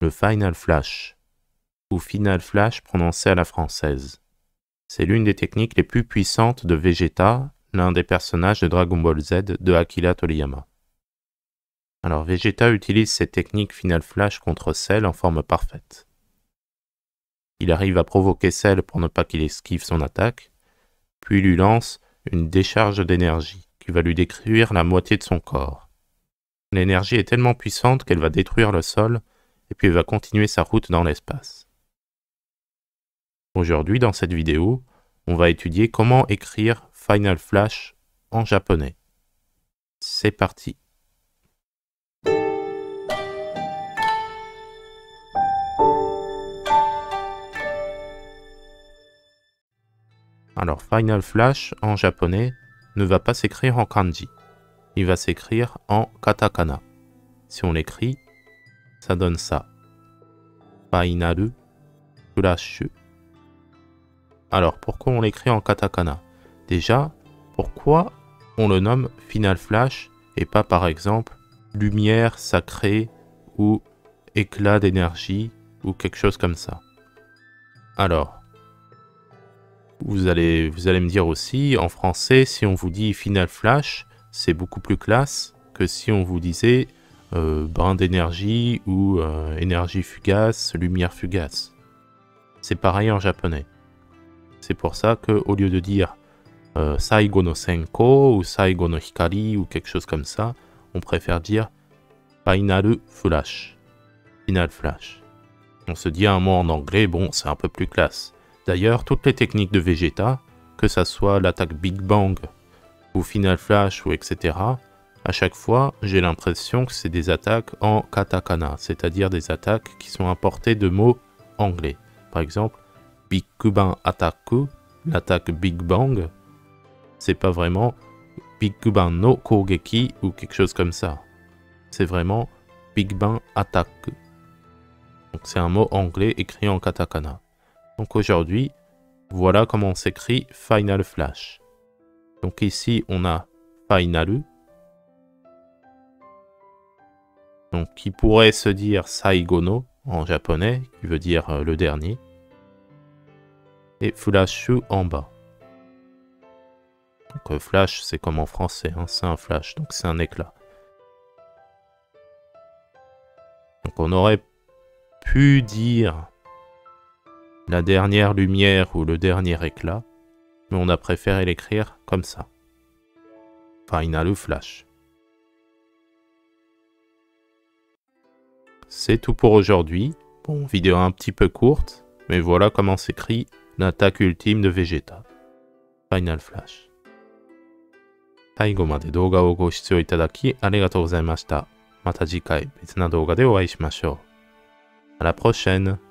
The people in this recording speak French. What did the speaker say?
Le Final Flash, ou Final Flash prononcé à la française. C'est l'une des techniques les plus puissantes de Vegeta, l'un des personnages de Dragon Ball Z de Akira Toriyama. Alors Vegeta utilise cette technique Final Flash contre Cell en forme parfaite. Il arrive à provoquer Cell pour ne pas qu'il esquive son attaque, puis lui lance une décharge d'énergie qui va lui détruire la moitié de son corps. L'énergie est tellement puissante qu'elle va détruire le sol et puis elle va continuer sa route dans l'espace. Aujourd'hui, dans cette vidéo, on va étudier comment écrire Final Flash en japonais. C'est parti! Alors, Final Flash en japonais ne va pas s'écrire en kanji. Il va s'écrire en katakana. Si on l'écrit, ça donne ça. Final Flash. Alors, pourquoi on l'écrit en katakana? Déjà, pourquoi on le nomme Final Flash et pas par exemple lumière sacrée ou éclat d'énergie ou quelque chose comme ça? Alors, vous allez me dire aussi, en français, si on vous dit Final Flash, c'est beaucoup plus classe que si on vous disait brin d'énergie ou énergie fugace, lumière fugace. C'est pareil en japonais. C'est pour ça qu'au lieu de dire Saigo no Senko ou Saigo no Hikari ou quelque chose comme ça, on préfère dire Final Flash. Final Flash. On se dit un mot en anglais, bon, c'est un peu plus classe. D'ailleurs, toutes les techniques de Vegeta, que ça soit l'attaque Big Bang ou Final Flash ou etc., à chaque fois, j'ai l'impression que c'est des attaques en katakana, c'est-à-dire des attaques qui sont importées de mots anglais. Par exemple, Big Bang Attack, l'attaque Big Bang, c'est pas vraiment Big Bang no Kogeki ou quelque chose comme ça. C'est vraiment Big Bang Attack. Donc c'est un mot anglais écrit en katakana. Donc aujourd'hui, voilà comment on s'écrit Final Flash. Donc ici, on a Final. Donc qui pourrait se dire Saigono en japonais, qui veut dire le dernier. Et Flashu en bas. Donc flash, c'est comme en français, hein, c'est un flash, donc c'est un éclat. Donc on aurait pu dire la dernière lumière ou le dernier éclat, mais on a préféré l'écrire comme ça. Final Flash. C'est tout pour aujourd'hui. Bon, vidéo un petit peu courte, mais voilà comment s'écrit l'attaque ultime de Vegeta. Final Flash. 最後まで動画をご視聴いただきありがとうございました。また次回別な動画でお会いしましょう。À la prochaine!